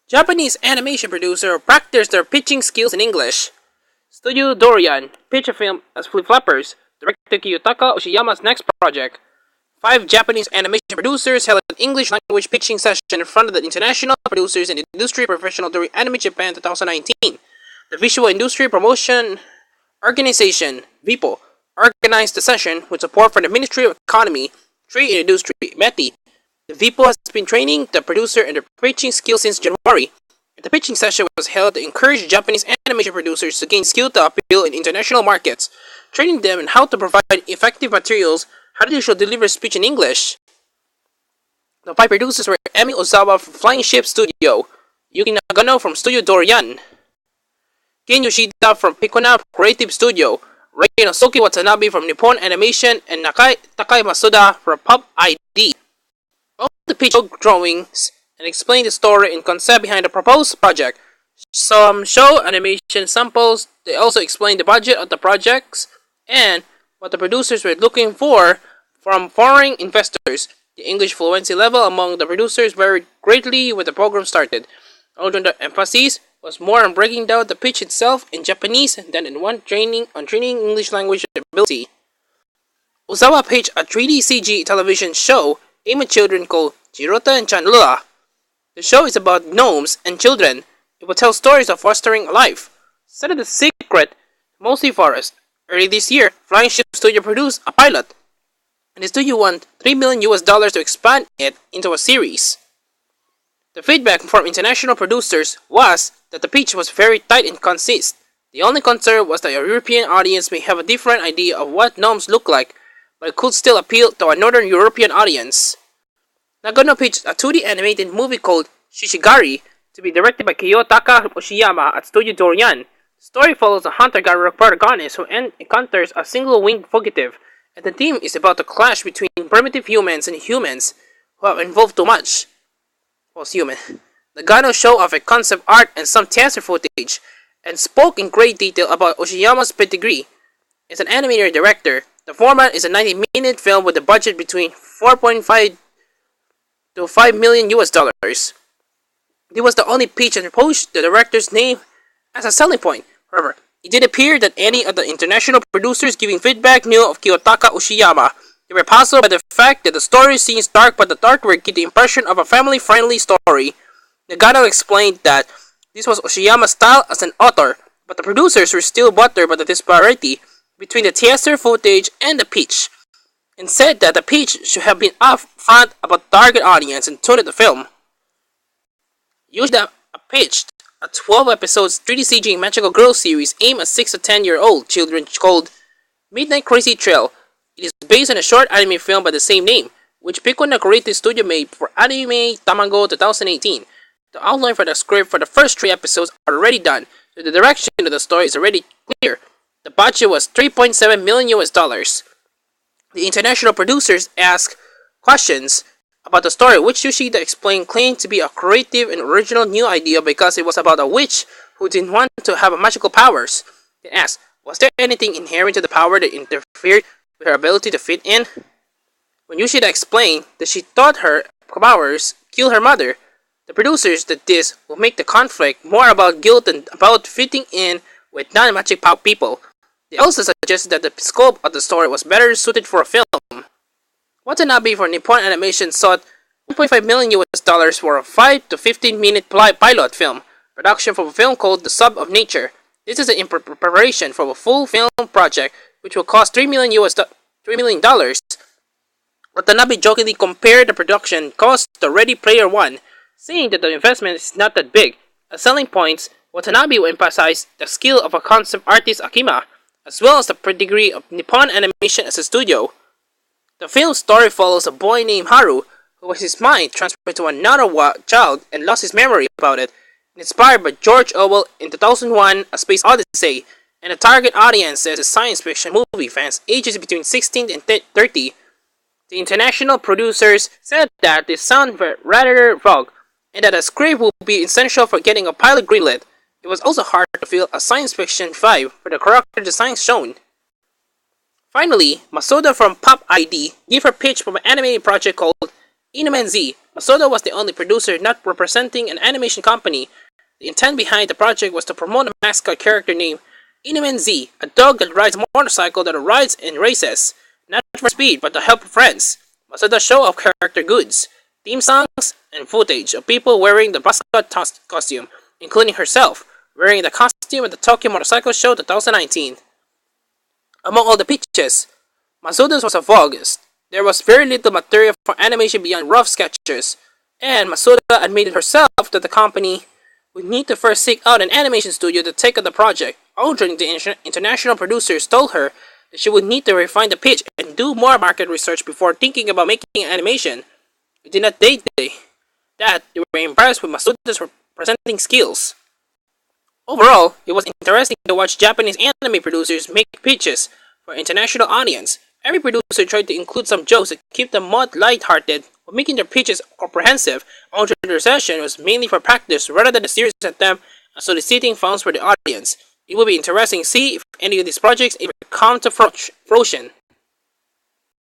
Japanese animation producer practice their pitching skills in English. Studio Durian pitch a film as Flip-Floppers, director Kiyotaka Oshiyama's next project. Five Japanese animation producers held an English language pitching session in front of the international producers and industry professional during Anime Japan 2019. The Visual Industry Promotion Organization, VIPO, organized the session with support from the Ministry of Economy, Trade and Industry, METI. The VIPO has been training the producer in their pitching skills since January. The pitching session was held to encourage Japanese animation producers to gain skill to appeal in international markets, training them in how to provide effective materials, how they should deliver speech in English. The five producers were Emi Ozawa from Flying Ship Studio, Yuki Nagano from Studio Dorian, Ken Yoshida from Pikuna Creative Studio, Rei Nosuke Watanabe from Nippon Animation, and Takai Masuda from Pop ID. All the pitch drawings and explain the story and concept behind the proposed project. Some show animation samples. They also explain the budget of the projects and what the producers were looking for from foreign investors. The English fluency level among the producers varied greatly when the program started, although the emphasis was more on breaking down the pitch itself in Japanese than on training English language ability. Ozawa pitched a 3D CG television show aimed at children called Jirota and Chanlua. The show is about gnomes and children. It will tell stories of fostering a life. Set in the secret, mostly forest. Early this year, Flying Ship Studio produced a pilot, and the studio won $3 million to expand it into a series. The feedback from international producers was that the pitch was very tight and concise. The only concern was that a European audience may have a different idea of what gnomes look like, but it could still appeal to a Northern European audience. Nagano pitched a 2D animated movie called Shishigari to be directed by Kiyotaka Oshiyama at Studio Dorian. The story follows a hunter-gatherer protagonist who encounters a single-winged fugitive, and the theme is about the clash between primitive humans and humans who have evolved too much. Human. Nagano showed off a concept art and some theater footage, and spoke in great detail about Oshiyama's pedigree. As an animator director, the format is a 90-minute film with a budget between $4.5 to $5 million. It was the only pitch and proposed the director's name as a selling point. However, it did appear that any of the international producers giving feedback knew of Kiyotaka Oshiyama. They were puzzled by the fact that the story seems dark but the artwork gave the impression of a family-friendly story. Nagano explained that this was Oshiyama's style as an author, but the producers were still bothered by the disparity between the theater footage and the pitch, and said that the pitch should have been upfront about the target audience and tuned the film. Yoshida pitched a 12-episode 3D CG magical girl series aimed at 6 to 10-year-old children called Midnight Crazy Trail. It is based on a short anime film by the same name, which Pikuna Creative Studio made for Anime Tamago 2018. The outline for the script for the first 3 episodes are already done, so the direction of the story is already clear. The budget was $3.7 million. The international producers asked questions about the story, which Yoshida explained claimed to be a creative and original new idea because it was about a witch who didn't want to have magical powers. They asked, was there anything inherent to the power that interfered with her ability to fit in? When Yoshida explained that she thought her powers killed her mother, the producers that this will make the conflict more about guilt than about fitting in with non-magic people. They also suggested that the scope of the story was better suited for a film. Watanabe for Nippon Animation sought $1.5 million for a 5 to 15 minute pilot film production for a film called The Sub of Nature. This is in preparation for a full film project which will cost $3 million. Watanabe jokingly compared the production cost to Ready Player One, saying that the investment is not that big. As selling points, Watanabe will emphasize the skill of a concept artist Akima, as well as the pedigree of Nippon Animation as a studio. The film's story follows a boy named Haru, who was his mind transferred to another child and lost his memory about it. Inspired by George Orwell in 2001, A Space Odyssey, and the target audience is science fiction movie fans ages between 16 and 30. The international producers said that they sound rather vague, and that a script will be essential for getting a pilot greenlit. It was also hard to feel a science fiction vibe for the character designs shown. Finally, Masuda from Pop ID gave her pitch for an animated project called Inaman Z. Masuda was the only producer not representing an animation company. The intent behind the project was to promote a mascot character named Inaman Z, a dog that rides a motorcycle that rides in races, not for speed but to help friends. Masuda show off character goods, theme songs, and footage of people wearing the mascot costume, including herself, wearing the costume at the Tokyo Motorcycle Show 2019. Among all the pitches, Masuda's was a August. There was very little material for animation beyond rough sketches, and Masuda admitted herself that the company would need to first seek out an animation studio to take on the project. Although the international producers told her that she would need to refine the pitch and do more market research before thinking about making animation. It did not date that they were impressed with Masuda's presenting skills. Overall, it was interesting to watch Japanese anime producers make pitches for an international audience. Every producer tried to include some jokes that keep them more light-hearted while making their pitches comprehensive, although their session was mainly for practice rather than a serious attempt at soliciting funds for the audience. It will be interesting to see if any of these projects ever come to fruition.